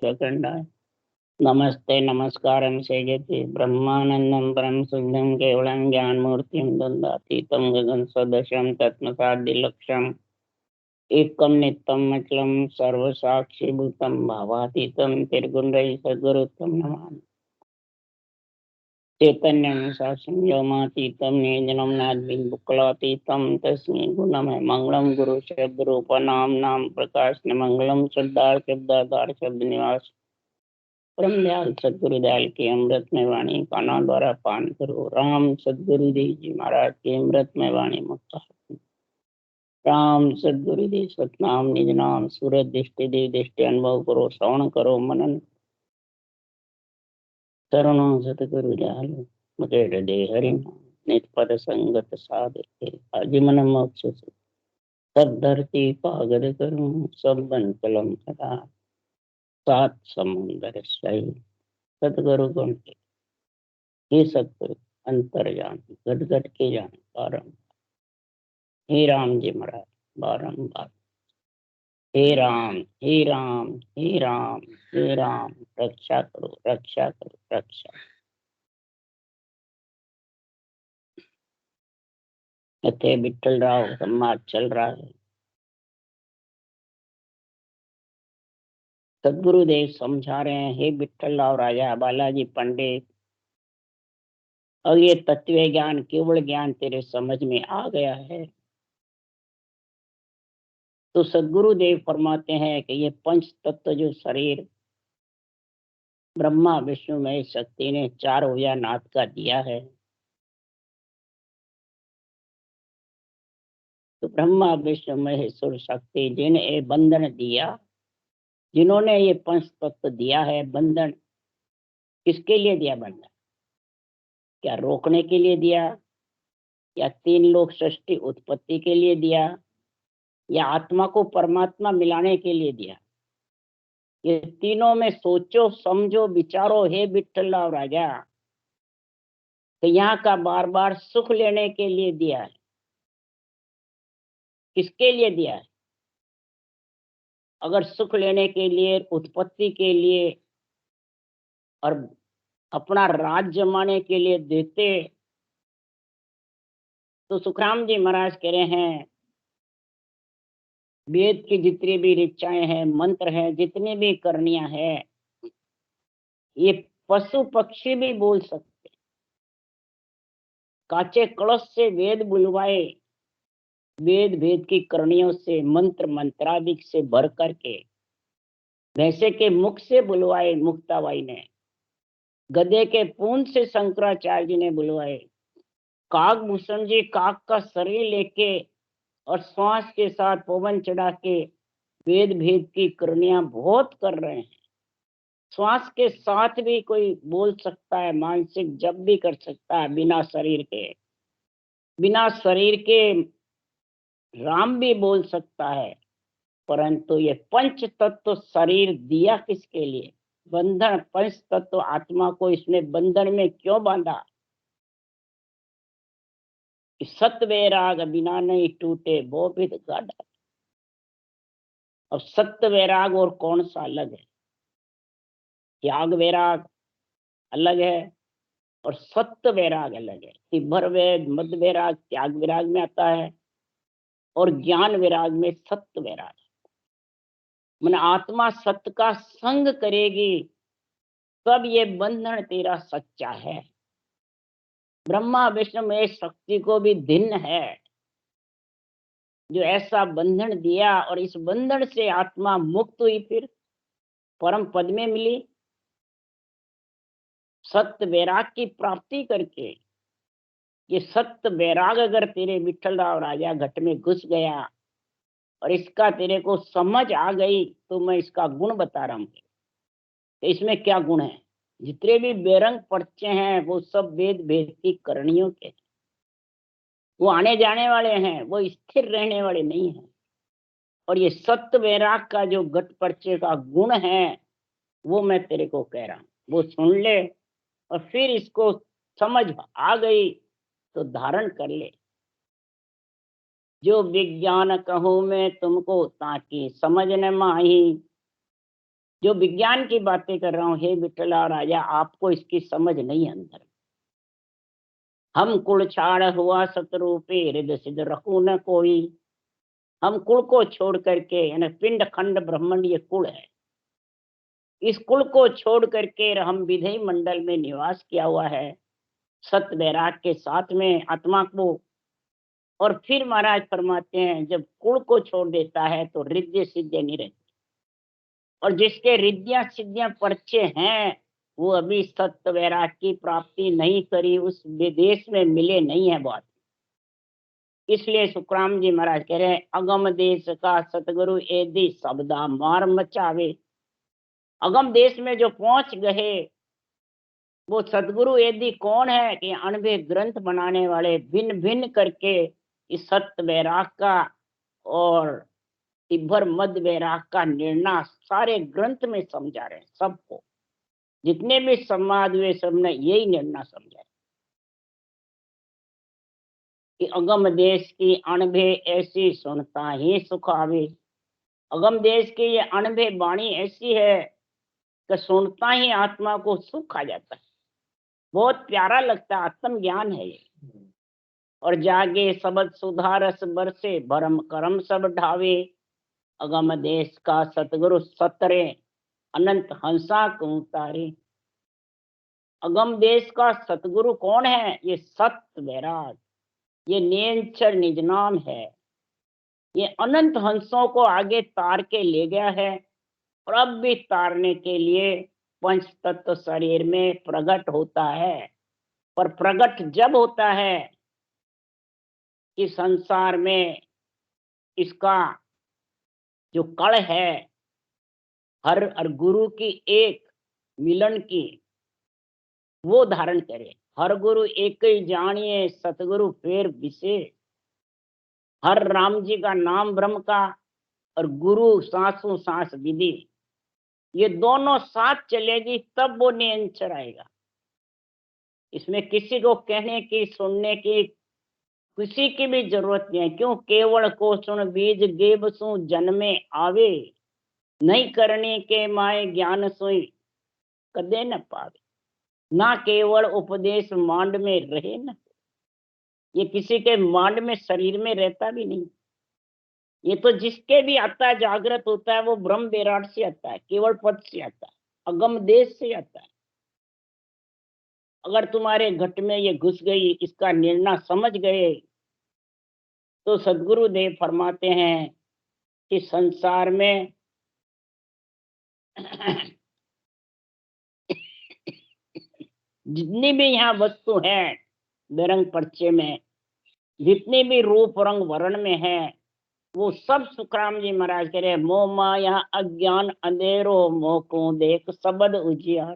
प्रकरणाय नमस्ते नमस्कारं सेजते ब्रह्मानन्दं परं शुद्धं केवलं ज्ञानमूर्तिं दन्दातीतं गगनसदृशं तत्मसाद्दिलक्ष्यम् एकं नित्यं अचलं सर्वसाक्षिभूतं भावातीतं त्रिगुणरहितं सद्गुरुं नमामि। चैतन्यं शासनं व्योमातीतं निजनं नाद्बिन्दुकलातीतं तस्मै गुणमय मंगलम गुरु शब्द रूपनाम प्रकाश मंगलम श्रद्धार शब्दाधार शब्द निवास परम दयाल सदगुरु दयाल की अमृतमय वाणी कानों द्वारा पान करो। राम सदगुरु देव जी महाराज की अमृतमय वाणी मुक्त राम सदगुरु देव सतनाम निज नाम सूरत दृष्टि देव दृष्टि अनुभव करो श्रवण करो मनन शरणों सतगुरु दयालु मुझे हृदय हरि नित पद संगत साधे आजीवन मोक्ष से सब धरती पागद करूं सब बन कलम करा सात समुंदर सही सतगुरु गुण के हे सतगुरु अंतर्यान गट गट के जान बारम हे राम जी महाराज बारम्बार हे राम हे राम हे राम हे राम रक्षा करो रक्षा करो रक्षा। इतने विठल राव समाज चल रहा है। सदगुरुदेव समझा रहे हैं, हे विठल राव राजा बालाजी पंडित, और ये तत्व ज्ञान केवल ज्ञान तेरे समझ में आ गया है तो सदगुरुदेव फरमाते हैं कि ये पंच तत्व जो शरीर ब्रह्मा विष्णु महेश शक्ति ने चार भुजा नाथ का दिया है, तो ब्रह्मा विष्णु महेश्वर शक्ति जिन्हें बंधन दिया, जिन्होंने ये पंच तत्व दिया है, बंधन किसके लिए दिया? बंधन क्या रोकने के लिए दिया, या तीन लोक सृष्टि उत्पत्ति के लिए दिया, या आत्मा को परमात्मा मिलाने के लिए दिया? ये तीनों में सोचो समझो विचारो हे विठल राव राजा, तो यहाँ का बार बार सुख लेने के लिए दिया है। किसके लिए दिया है? अगर सुख लेने के लिए, उत्पत्ति के लिए और अपना राज जमाने के लिए देते तो सुखराम जी महाराज कह रहे हैं, वेद की जितनी भी ऋचाएं हैं, मंत्र हैं, जितनी भी करनियां हैं, ये पशु पक्षी भी बोल सकते। काचे कलश से वेद बुलवाए, वेद वेद की करणियों से मंत्र मंत्रादिक से भर करके भैंसे के मुख से बुलवाए मुक्ताबाई ने, गधे के पूंछ से शंकराचार्य जी ने बुलवाए, काग भूषण जी काग का शरीर लेके और श्वास के साथ पवन चढ़ा के वेद भेद की करणियां बहुत कर रहे हैं। श्वास के साथ भी कोई बोल सकता है, मानसिक जप भी कर सकता है बिना शरीर के, बिना शरीर के राम भी बोल सकता है। परंतु ये पंच तत्व शरीर दिया किसके लिए? बंधन, पंच तत्व आत्मा को इसमें बंधन में क्यों बांधा? सत वैराग बिना नहीं टूटे वो भी गाढ़ा। अब सत्य वैराग और कौन सा अलग है? त्याग वैराग अलग है और सत्य वैराग अलग है। तिब्बर वेद मध्य वैराग त्याग वैराग में आता है और ज्ञान वैराग में सत्य वैराग। मन आत्मा सत्य का संग करेगी तब ये बंधन तेरा सच्चा है। ब्रह्मा विष्णु में शक्ति को भी भिन्न है जो ऐसा बंधन दिया और इस बंधन से आत्मा मुक्त हुई, फिर परम पद में मिली। सत्य वैराग की प्राप्ति करके, ये सत्य वैराग अगर तेरे विठल राव राजा घट में घुस गया और इसका तेरे को समझ आ गई तो मैं इसका गुण बता रहा हूं। तो इसमें क्या गुण है? जितने भी बेरंग पर्चे हैं वो सब वेद भेद की करणियों के, वो आने जाने वाले हैं, वो स्थिर रहने वाले नहीं हैं। और ये सत्य वैराग का जो घट पर्चे का गुण है वो मैं तेरे को कह रहा हूं, वो सुन ले और फिर इसको समझ आ गई तो धारण कर ले। जो विज्ञान कहूँ मैं तुमको ताकि समझ न माही, जो विज्ञान की बातें कर रहा हूँ, हे विठला राजा, आपको इसकी समझ नहीं अंदर। हम कुल छाड़ हुआ सतरूपे, हृदय सिद्ध रखू न कोई। हम कुल को छोड़ करके, यानी पिंड खंड ब्रह्मांड ये कुल है, इस कुल को छोड़ करके हम विधेय मंडल में निवास किया हुआ है, सत्य वैराग के साथ में आत्मा को। और फिर महाराज फरमाते हैं, जब कुल को छोड़ देता है तो रिद्ध सिद्ध नहीं रहती, और जिसके रिद्धियां सिद्धियां पर्चे हैं, वो अभी सत्य वैराग की प्राप्ति नहीं करी, उस विदेश में मिले नहीं है बहुत। इसलिए सुखराम जी महाराज कह रहे हैं, अगम देश का सतगुरु यदि शब्दा मार मचावे। अगम देश में जो पहुंच गए, वो सतगुरु यदि कौन है कि अणभे ग्रंथ बनाने वाले, भिन्न भिन्न करके इस सत्य वैराग का और तिब्बर मध्य वैराग का निर्णय सारे ग्रंथ में समझा रहे हैं। सबको, जितने भी संवाद हुए, सबने यही निर्णय समझा कि अगम देश की अणभे ऐसी सुनता ही सुख आवे। अगम देश की ये अणभे वाणी ऐसी है कि सुनता ही आत्मा को सुख आ जाता है, बहुत प्यारा लगता है, आत्म ज्ञान है ये। और जागे सबद सुधारस बरसे, भरम करम सब ढावे। अगम देश का सतगुरु सतरे, अनंत हंसा को उतारे। अगम देश का सतगुरु कौन है? ये सत्य वैराग, ये नियंचर निज नाम है। ये अनंत हंसों को आगे तार के ले गया है, और अब भी तारने के लिए पंच तत्व शरीर में प्रकट होता है। पर प्रकट जब होता है कि संसार में इसका जो कण है, हर गुरु की एक मिलन की, वो धारण करे। हर गुरु एक ही जानिए, सतगुरु फेर विशेष। हर राम जी का नाम ब्रह्म का, और गुरु सांसों सांस विधि, ये दोनों साथ चलेगी तब वो नियंत्रण आएगा। इसमें किसी को कहने की, सुनने की, किसी की भी जरूरत नहीं है। क्यों? केवल को सुन बीज गेब सु जन्मे आवे, नहीं करने के माए ज्ञान सोई कदे न पावे। ना केवल उपदेश मांड में रहे न, ये किसी के मांड में शरीर में रहता भी नहीं। ये तो जिसके भी आता है, जागृत होता है, वो ब्रह्म विराट से आता है, केवल पद से आता है, अगम देश से आता है। अगर तुम्हारे घट में ये घुस गई, इसका निर्णय समझ गए, तो सदगुरु देव फरमाते हैं कि संसार में जितनी भी यहाँ वस्तु है बेरंग पर्चे में, जितने भी रूप रंग वर्ण में है, वो सब सुखराम जी महाराज कह रहे, मोह माया अज्ञान अंधेरो, मोह को देख सबद उजियार।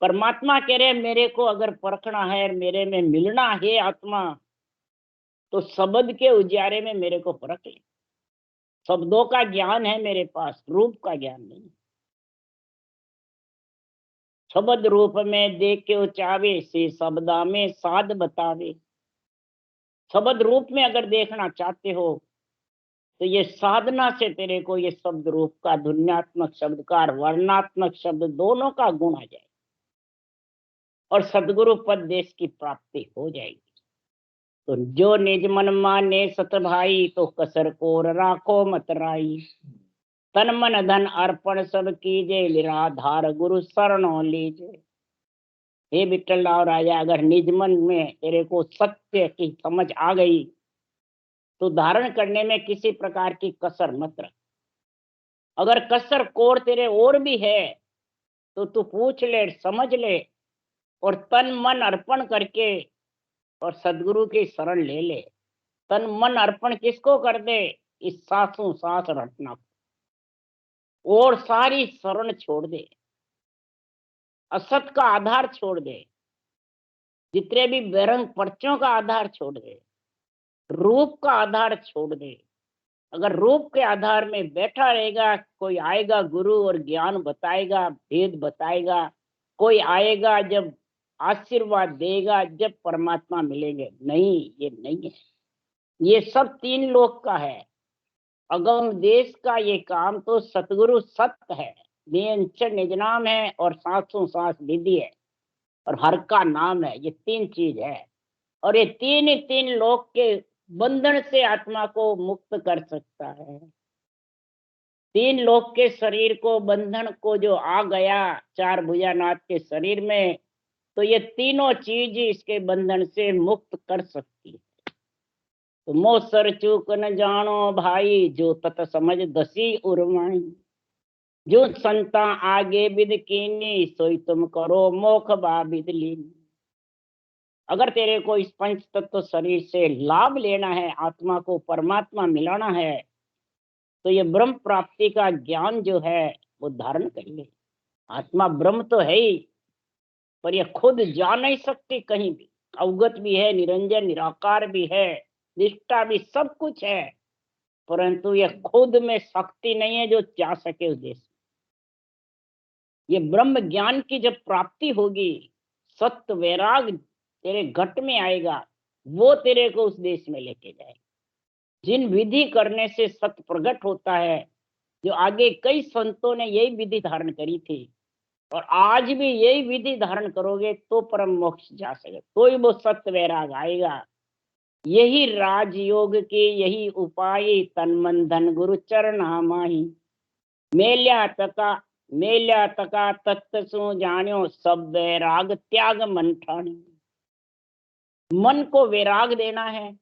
परमात्मा कह रहे, मेरे को अगर परखना है, मेरे में मिलना है आत्मा, तो शब्द के उजियारे में मेरे को परख ले। शब्दों का ज्ञान है मेरे पास, रूप का ज्ञान नहीं। शब्द रूप में देख के उचावे, से शब्दा में साध बतावे। शब्द रूप में अगर देखना चाहते हो, तो ये साधना से तेरे को ये शब्द रूप का, ध्वन्यात्मक शब्द का, वर्णात्मक शब्द दोनों का गुण आ जाए, और सदगुरु पद देश की प्राप्ति हो जाएगी। तो जो निज मन माने सत भाई, तो कसर को राखो मत राई। तन मन धन अर्पण सब कीजे, निराधार गुरु शरणों लीजे। हे विठल राव राजा, अगर निज मन में तेरे को सत्य की समझ आ गई, तो धारण करने में किसी प्रकार की कसर मत रख। अगर कसर कोर तेरे और भी है, तो तू पूछ ले, समझ ले, और तन मन अर्पण करके और सदगुरु की शरण ले ले। तन मन अर्पण किसको कर दे? इस सांसों सांस रटना, और सारी शरण छोड़ दे, असत का आधार छोड़ दे, जितने भी बेरंग पर्चों का आधार छोड़ दे, रूप का आधार छोड़ दे। अगर रूप के आधार में बैठा रहेगा, कोई आएगा गुरु और ज्ञान बताएगा, भेद बताएगा, कोई आएगा जब आशीर्वाद देगा, जब परमात्मा मिलेंगे। नहीं, ये नहीं है। ये सब तीन लोक का है। अगम देश का ये काम तो सतगुरु सत्य है। नियंचन निज नाम है और सांसों सांस विधि है और हर का नाम है। ये तीन चीज है और ये तीन ही तीन लोक के बंधन से आत्मा को मुक्त कर सकता है। तीन लोक के शरीर को बंधन को जो आ गया चार भुजानाथ के शरीर में, तो ये तीनों चीज इसके बंधन से मुक्त कर सकती है। तो मोसर चूक न जानो भाई, जो तत समझ दसी उर्माई। जो संता आगे विद कीनी, सोई तुम करो मोख बा विद लीनी। अगर तेरे को इस पंच तत्व शरीर से लाभ लेना है, आत्मा को परमात्मा मिलाना है, तो ये ब्रह्म प्राप्ति का ज्ञान जो है वो धारण कर ले। आत्मा ब्रह्म तो है ही, पर ये खुद जा नहीं सकती कहीं भी। अवगत भी है, निरंजन निराकार भी है, निष्ठा भी, सब कुछ है, परंतु ये खुद में शक्ति नहीं है जो जा सके उस देश में। ये ब्रह्म ज्ञान की जब प्राप्ति होगी, सत्य वैराग तेरे घट में आएगा, वो तेरे को उस देश में लेके जाएगा। जिन विधि करने से सत्य प्रकट होता है, जो आगे कई संतों ने यही विधि धारण करी थी और आज भी यही विधि धारण करोगे तो परम मोक्ष जा सके, तो ही वो सत्य वैराग आएगा। यही राजयोग के यही उपाय, तन मन धन गुरु चरणा माही। मेल्या तका तत्व सु जान्यो, सब वैराग त्याग मन ठानी। मन को वैराग देना है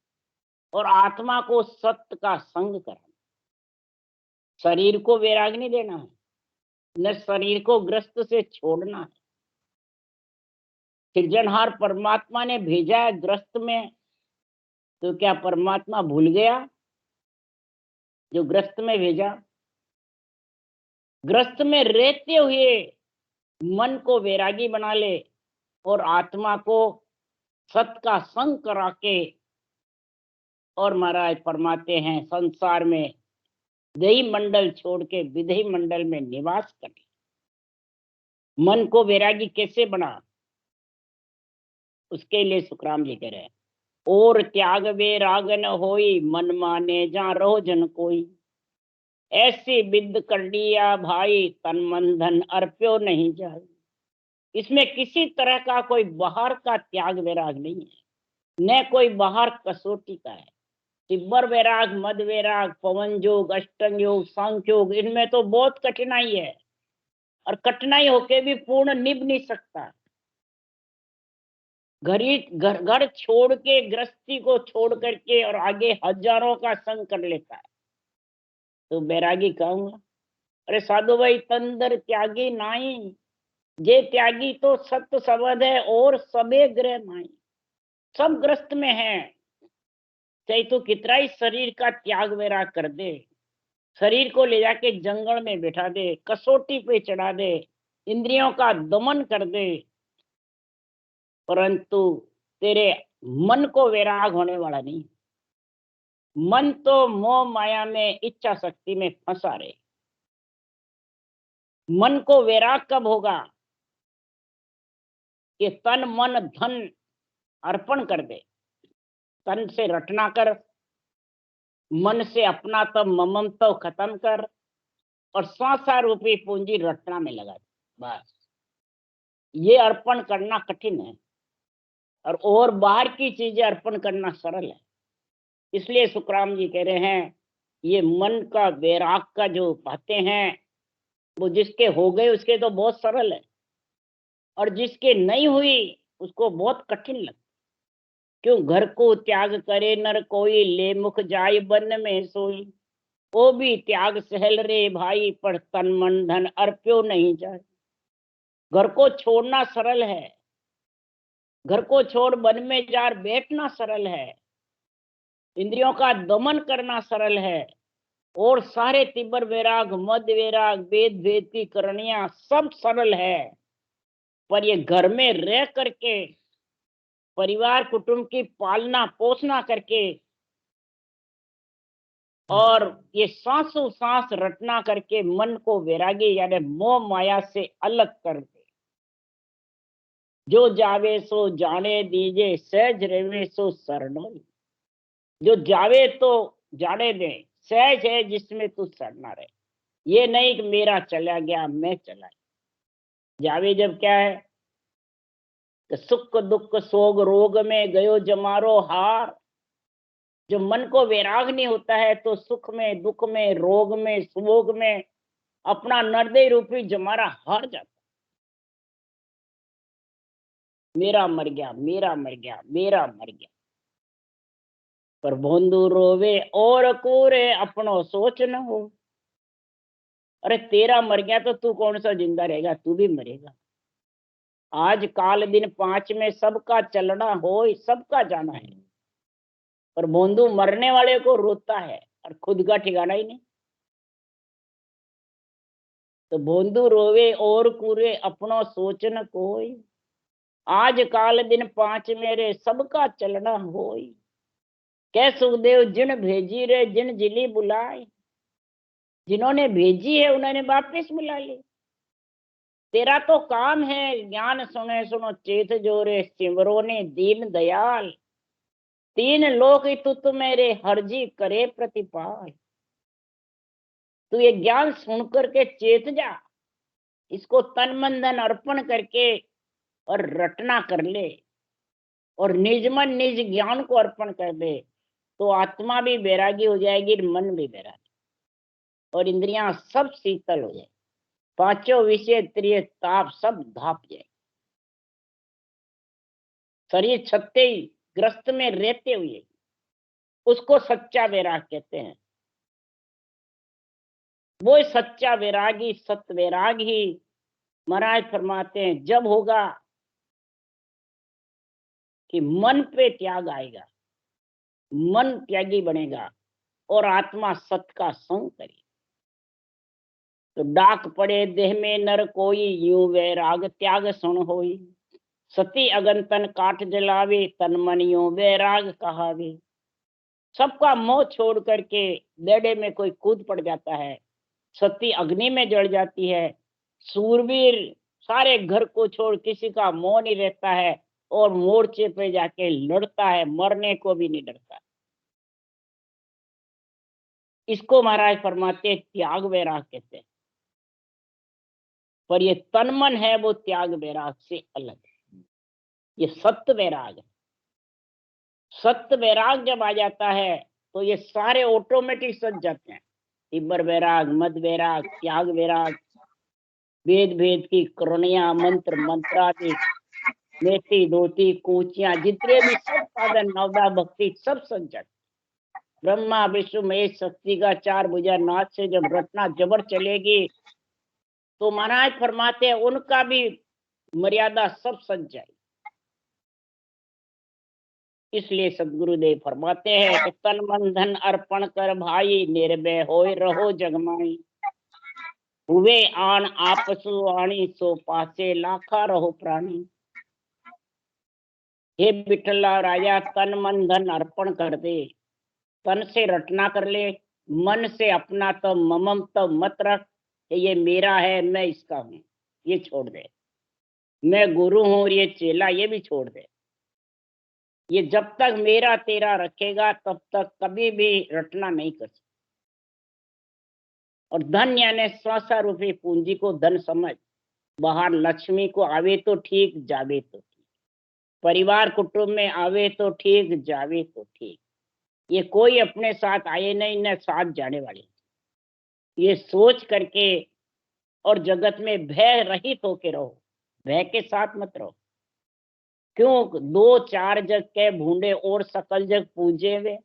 और आत्मा को सत्य का संग करना। शरीर को वैराग नहीं देना है, न शरीर को ग्रस्त से छोड़ना है। सृजनहार परमात्मा ने भेजा है ग्रस्त में, तो क्या परमात्मा भूल गया जो ग्रस्त में भेजा? ग्रस्त में रहते हुए मन को वैरागी बना ले और आत्मा को सत्य का संग करा के, और महाराज फरमाते हैं संसार में देही मंडल छोड़ के विदेही मंडल में निवास करे। मन को वैरागी कैसे बना, उसके लिए सुखराम जी कह रहे हैं, और त्याग वैराग न होई, मन माने जा रहो जन कोई। ऐसी विद कर लिया भाई, तन मन धन अर्प्यो नहीं जाए। इसमें किसी तरह का कोई बाहर का त्याग वैराग नहीं है, न कोई बाहर कसौटी का है। तिब्बर वैराग, मद वैराग, पवन योग, अष्टंग योग, सांख्य योग, इनमें तो बहुत कठिनाई है और कठिनाई होके भी पूर्ण निभ नहीं सकता। घर छोड़ के, गृहस्थी को छोड़ करके और आगे हजारों का संग कर लेता है, तो बैरागी कहूंगा। अरे साधु भाई, तंदर त्यागी नाई, जे त्यागी तो सत्य सबद है और सबे ग्रह माई। सब ग्रस्त में है, चाहे तो कितना ही शरीर का त्याग वैराग कर दे, शरीर को ले जाके जंगल में बैठा दे, कसौटी पे चढ़ा दे, इंद्रियों का दमन कर दे, परंतु तेरे मन को वैराग होने वाला नहीं। मन तो मोह माया में, इच्छा शक्ति में फंसा रहे। मन को वैराग कब होगा कि तन मन धन अर्पण कर दे। तन से रटना कर, मन से अपना तो ममत्व खत्म कर और संसार रूपी पूंजी रटना में लगा दे। बस ये अर्पण करना कठिन है और बाहर की चीजें अर्पण करना सरल है। इसलिए सुखराम जी कह रहे हैं, ये मन का वैराग का जो बातें हैं, वो जिसके हो गए उसके तो बहुत सरल है, और जिसके नहीं हुई उसको बहुत कठिन लगता। क्यों? घर को त्याग करे नर कोई, ले मुख जाय वन में सोई। वो भी त्याग सहल रे भाई, पर तन मन धन अर्प्यो नहीं जाए। घर को छोड़ना सरल है, घर को छोड़ वन में जा बैठना सरल है, इंद्रियों का दमन करना सरल है, और सारे तिब्बर वैराग, मद वैराग, वेद भेद की करणियां सब सरल है। पर ये घर में रह करके, परिवार कुटुंब की पालना पोषणा करके, और ये सांसों सांस रटना करके मन को वैरागी यानी मोह माया से अलग कर दे। जो जावे सो जाने दीजे, सहज रेवे सो शरणोई। जो जावे तो जाने दे, सहज है जिसमें तू शरणा रहे। ये नहीं कि मेरा चला गया मैं चला गया। जावे जब क्या है कि सुख दुख सोग रोग में गयो जमारो हार। जो मन को वैराग नहीं होता है तो सुख में दुख में रोग में सुभोग में अपना नरदय रूपी जमारा हार जाता। मेरा मर गया मेरा मर गया मेरा मर गया। पर भोंदू रोवे और कूरे अपनो सोच न हो। अरे तेरा मर गया तो तू कौन सा जिंदा रहेगा, तू भी मरेगा। आज काल दिन पांच में सबका चलना हो सबका जाना है। पर भोंदू मरने वाले को रोता है और खुद का ठिकाना ही नहीं। तो भोंदू रोवे और कूरे अपनो सोच न कोई। आज काल दिन पांच मेरे सबका चलना होई। कै सुखदेव जिन भेजी रे जिन जिली बुलाए। जिन्होंने भेजी है उन्होंने वापस बुला ली। तेरा तो काम है ज्ञान सुने सुनो चेत जोरे सिमरो ने दीन दयाल। तीन लोक तुत मेरे हरजी करे प्रतिपाल। तू ये ज्ञान सुन करके चेत जा, इसको तन मन धन अर्पण करके और रटना कर ले और निज मन निज ज्ञान को अर्पण कर दे तो आत्मा भी बैरागी हो जाएगी, मन भी बैरागी और इंद्रियां सब शीतल हो जाए। पांचों विषय त्रिय ताप सब धाप जाए। शरीर छत्ते ही ग्रस्त में रहते हुए उसको सच्चा वैराग कहते हैं। वो सच्चा वैरागी सत्य वैराग ही महाराज फरमाते हैं जब होगा कि मन पे त्याग आएगा, मन त्यागी बनेगा और आत्मा सत्य का संग करे। तो डाक पड़े देह में नर कोई यूं वैराग त्याग सुन होई। सती अगन तन काट जलावे तन मन यूं वैराग कहावे। सबका मोह छोड़ करके बेड़े में कोई कूद पड़ जाता है, सती अग्नि में जल जाती है। सूरवीर सारे घर को छोड़ किसी का मोह नहीं रहता है और मोर्चे पे जाके लड़ता है, मरने को भी नहीं डरता। इसको महाराज फरमाते त्याग वैराग कहते हैं। पर ये तन मन है वो त्याग वैराग से अलग है, ये सत्य वैराग है। सत्य वैराग जब आ जाता है तो ये सारे ऑटोमेटिक सज जाते हैं। तिब्बर वैराग, मद वैराग, त्याग वैराग, वेद भेद की करुणिया मंत्र मंत्रादि नेति धोती कूचियां जितने भी सब साधन नवदा भक्ति सब सज जाते। ब्रह्मा विष्णु महेश शक्ति का चार भुजा नाथ से जब रचना जबर चलेगी तो महाराज फरमाते हैं उनका भी मर्यादा सब सज जाए। इसलिए सदगुरुदेव फरमाते हैं कि तन मन धन अर्पण कर भाई निर्भय होय रहो जगमाई। हुए आन आपसु आणी सो पासे लाखा रहो प्राणी। हे विठला राजा तन मन धन अर्पण कर दे, तन से रटना कर ले, मन से अपना तो ममम तो मत रख ये मेरा है मैं इसका हूं, ये छोड़ दे। मैं गुरु हूं और ये चेला ये भी छोड़ दे। ये जब तक मेरा तेरा रखेगा तब तक कभी भी रटना नहीं कर सकता। और धन यानी स्वासा रूपी पूंजी को धन समझ। बाहर लक्ष्मी को आवे तो ठीक जावे तो ठीक, परिवार कुटुंब में आवे तो ठीक जावे तो ठीक, ये कोई अपने साथ आए नहीं न साथ जाने वाले। ये सोच करके और जगत में भय रहित होके रहो, भय के साथ मत रहो। क्यों दो चार जग के भूंडे और सकल जग पूजे वे।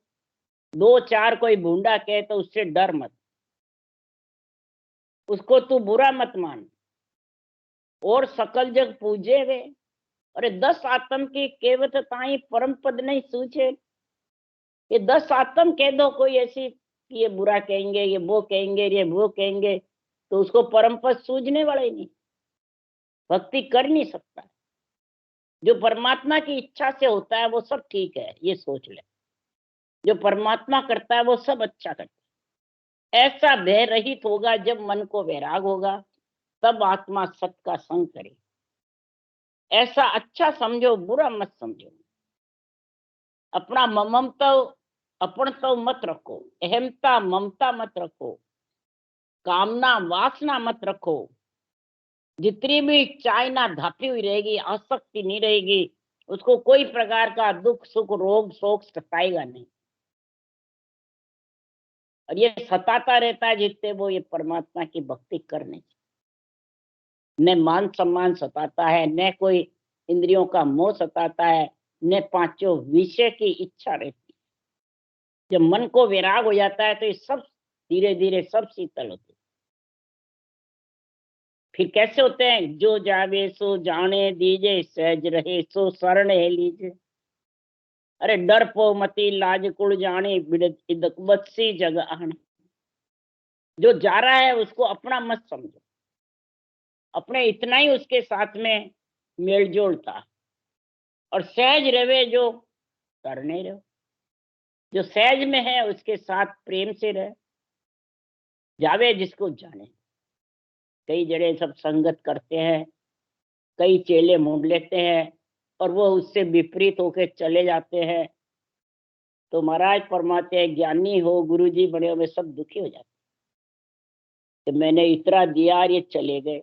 दो चार कोई भूंडा कहे तो उससे डर मत, उसको तू बुरा मत मान। और सकल जग पूजे वे, अरे 10 आत्म की केवत ताई परम पद नहीं सूझे। ये 10 आत्म कह दो कोई ऐसी कि ये बुरा कहेंगे ये वो कहेंगे ये वो कहेंगे तो उसको परम पद सूझने वाला ही नहीं, भक्ति कर नहीं सकता। जो परमात्मा की इच्छा से होता है वो सब ठीक है, ये सोच ले। जो परमात्मा करता है वो सब अच्छा करता है। ऐसा भय रहित होगा जब मन को वैराग होगा तब आत्मा सत का संग करे। ऐसा अच्छा समझो बुरा मत समझो। अपना ममता अपन तो मत रखो, अहमता ममता मत रखो। कामना वासना मत रखो। जितनी भी चाहना धापी हुई रहेगी, आसक्ति नहीं रहेगी, उसको कोई प्रकार का दुख सुख रोग शोक सताएगा नहीं। और ये सताता रहता है जितने वो ये परमात्मा की भक्ति करने, न मान सम्मान सताता है, न कोई इंद्रियों का मोह सताता है, न पांचों विषय की इच्छा रहती है। जब मन को विराग हो जाता है तो ये सब धीरे धीरे सब शीतल होते हैं। फिर कैसे होते हैं? जो जावे सो जाने दीजे, सहज रहे सो शरण है लीजे। अरे डर पो मती लाज कुड़ जाने, बिड़त इदक बत्सी जग आन। जो जा रहा है उसको अपना मत समझो, अपने इतना ही उसके साथ में मेल जोल था। और सहज रहे जो करने रहो, जो सहज में है उसके साथ प्रेम से रहे। जावे जिसको जाने। कई जगह सब संगत करते हैं, कई चेले मोड़ लेते हैं और वो उससे विपरीत होकर चले जाते हैं। तो महाराज परमात्मा ज्ञानी हो, गुरु जी बड़े हो, वे सब दुखी हो जाते। तो मैंने इतना दिया और ये चले गए।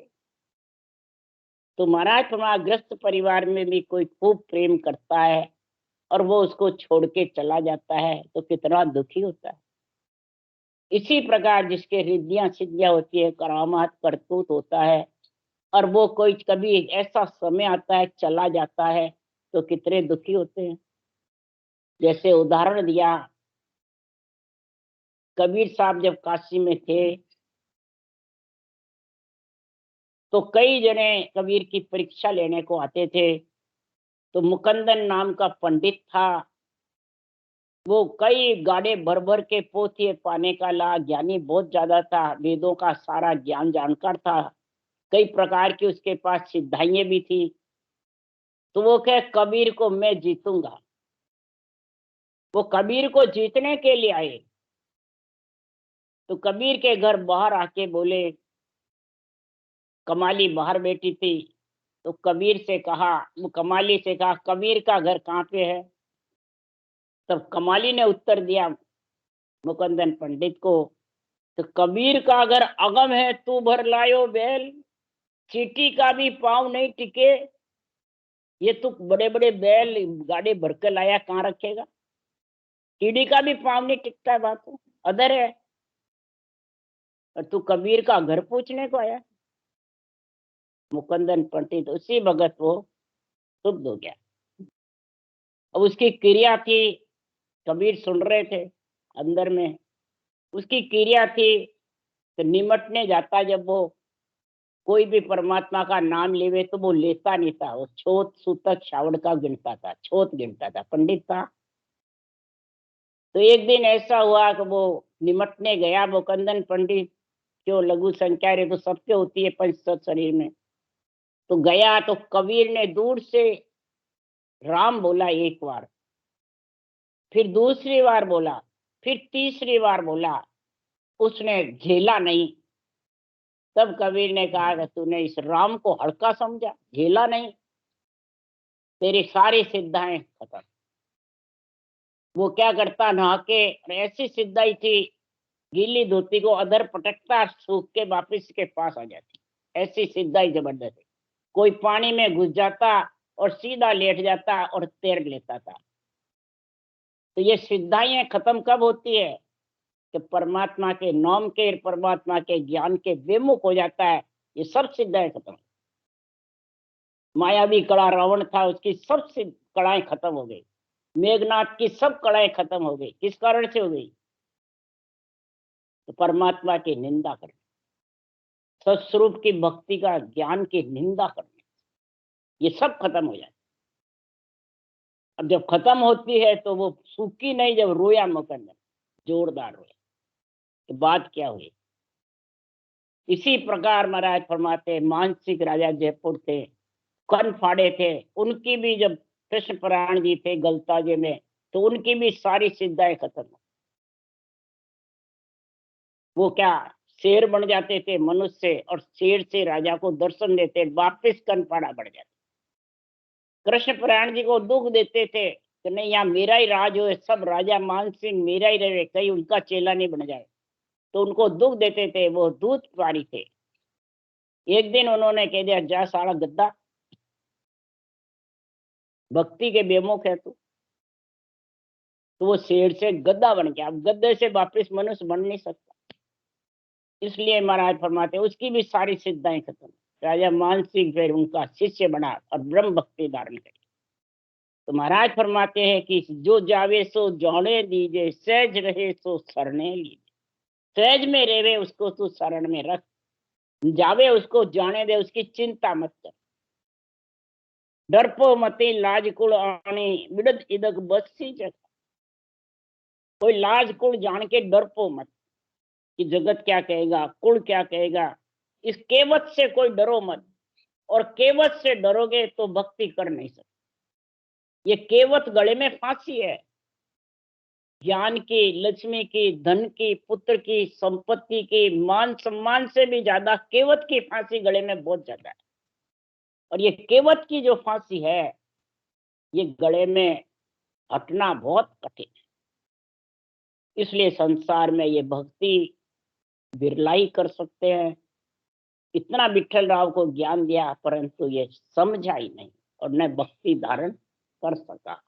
तो महाराज परमाग्रस्त परिवार में भी कोई खूब प्रेम करता है और वो उसको छोड़ के चला जाता है तो कितना दुखी होता है। इसी प्रकार जिसके रिद्धियां सिद्धियां होती है, करामात करतूत होता है, और वो कोई कभी ऐसा समय आता है चला जाता है तो कितने दुखी होते हैं। जैसे उदाहरण दिया, कबीर साहब जब काशी में थे तो कई जने कबीर की परीक्षा लेने को आते थे। तो मुकंदन नाम का पंडित था, वो कई गाड़े भर भर के पोथिए पाने का ला, ज्ञानी बहुत ज्यादा था, वेदों का सारा ज्ञान जानकार था, कई प्रकार की उसके पास सिद्धाइयां भी थी। तो वो कहे कबीर को मैं जीतूंगा। वो कबीर को जीतने के लिए आए। तो कबीर के घर बाहर आके बोले, कमाली बाहर बैठी थी। तो कबीर से कहा, वो कमाली से कहा कबीर का घर कहाँ पे है? तब कमाली ने उत्तर दिया मुकंदन पंडित को, तो कबीर का घर अगम है तू भर लायो बैल, चीटी का भी पाँव नहीं टिके। ये तू बड़े बड़े बैल गाड़ी भर के लाया, कहाँ रखेगा? कीड़ी का भी पाँव नहीं टिकता है, बात अदर है। और तू कबीर का घर पूछने को आया? मुकंदन पंडित उसी भगत वो शुद्ध हो गया। अब उसकी क्रिया थी, कबीर सुन रहे थे अंदर में, उसकी क्रिया थी। तो निमटने जाता जब वो कोई भी परमात्मा का नाम लेवे तो वो लेता नहीं था, वो छोत सूतक श्रावण का गिनता था, छोत गिनता था, पंडित था। तो एक दिन ऐसा हुआ कि वो निमटने गया मुकंदन पंडित, क्यों लघु संख्या रे तो सबके होती है पंच शरीर में। तो गया तो कबीर ने दूर से राम बोला एक बार, फिर दूसरी बार बोला, फिर तीसरी बार बोला, उसने झेला नहीं। तब कबीर ने कहा कि तूने इस राम को हल्का समझा, झेला नहीं, तेरी सारी सिद्धाएं खत्म। वो क्या करता, नहा के, ऐसी सिद्धाई थी, गीली धोती को अधर पटकता, सूख के वापिस के पास आ जाती, ऐसी सिद्धाई जबरदस्त। कोई पानी में घुस जाता और सीधा लेट जाता और तैर लेता था। तो ये सिद्धाएं खत्म कब होती है? कि परमात्मा के नाम के, परमात्मा के ज्ञान के विमुख हो जाता है, ये सब सिद्धाएं खत्म। मायावी कड़ा रावण था, उसकी सब कड़ाएं खत्म हो गई। मेघनाथ की सब कड़ाएं खत्म हो गई। किस कारण से हो गई? तो परमात्मा की निंदा करने, सत्स्वरूप की भक्ति का ज्ञान की निंदा करने, ये सब खत्म हो जाता। अब जब खत्म होती है तो वो सूखी नहीं, जब रोया मुकंदन, जोरदार रोया, तो बात क्या हुई? इसी प्रकार महाराज फरमाते, मानसिक राजा जयपुर थे, कन फाड़े थे, उनकी भी जब कृष्ण परायण जी थे गलताजे में, तो उनकी भी सारी सिद्धाएं खत्म। वो क्या शेर बन जाते थे मनुष्य, और शेर से राजा को दर्शन देते, वापिस कन फाड़ा बढ़ जाते। कृष्ण परायण जी को दुख देते थे कि नहीं, यहाँ मेरा ही राज हो, सब राजा मान सिंह मेरा ही रहे, कहीं उनका चेला नहीं बन जाए। तो उनको दुख देते थे, वो दूत प्राणी थे। एक दिन उन्होंने कह दिया, जा साला गद्दा, भक्ति के बेमुख है तू। तो वो शेर से गद्दा बन गया। अब गद्दे से वापिस मनुष्य बन नहीं सकता। इसलिए महाराज फरमाते उसकी भी सारी सिद्धाएं खत्म। राजा मानसिंह फिर उनका शिष्य बना और ब्रह्म भक्ति धारण करी। तो महाराज फरमाते हैं कि जो जावे सो जाने दीजे, सहज रहे सो शरणे लीजे। सहज में रहे उसको तू शरण में रख, जावे उसको जाने दे, उसकी चिंता मत कर। डरपो मती लाज कुल आनी, बिड़द इदक बसी जग। कोई लाज कुल जान के डरपो मत कि जगत क्या कहेगा, कुल क्या कहेगा। इस केवट से कोई डरो मत, और केवट से डरोगे तो भक्ति कर नहीं सकते। ये केवट गले में फांसी है। ज्ञान की, लक्ष्मी की, धन की, पुत्र की, संपत्ति की, मान सम्मान से भी ज्यादा केवट की फांसी गले में बहुत ज्यादा है। और ये केवट की जो फांसी है, ये गले में हटना बहुत कठिन है। इसलिए संसार में ये भक्ति बिरला ही कर सकते हैं। इतना विठल राव को ज्ञान दिया, परंतु ये समझा ही नहीं और न भक्ति धारण कर सका।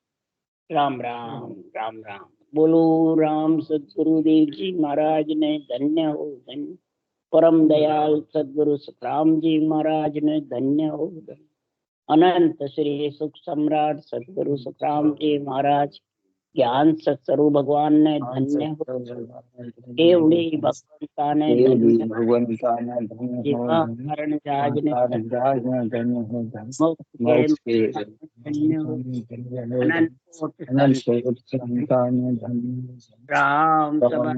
राम राम राम राम। बोलो राम सदगुरुदेव जी महाराज ने धन्य हो, धन्य। परम दयाल सदगुरु सुखराम जी महाराज ने धन्य हो, धन्य। अनंत श्री सुख सम्राट सदगुरु सुखराम जी महाराज, ज्ञान सत्स्वरूप भगवान ने धन्य हो, केवड़ी भगवंता ने धन्य हो, जीवा करण जाज ने धन्य हो, मोक्ष के धन्य हो, अनंत कोटि संतान राम सभा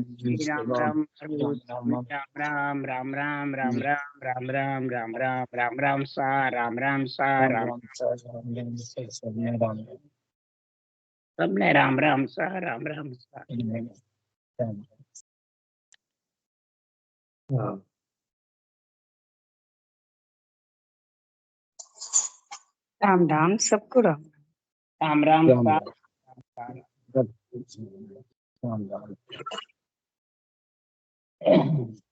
राम राम राम राम राम राम राम राम राम राम राम राम राम सा राम राम सा राम सबने राम राम सा राम राम सा। राम राम सबको राम राम राम सा। राम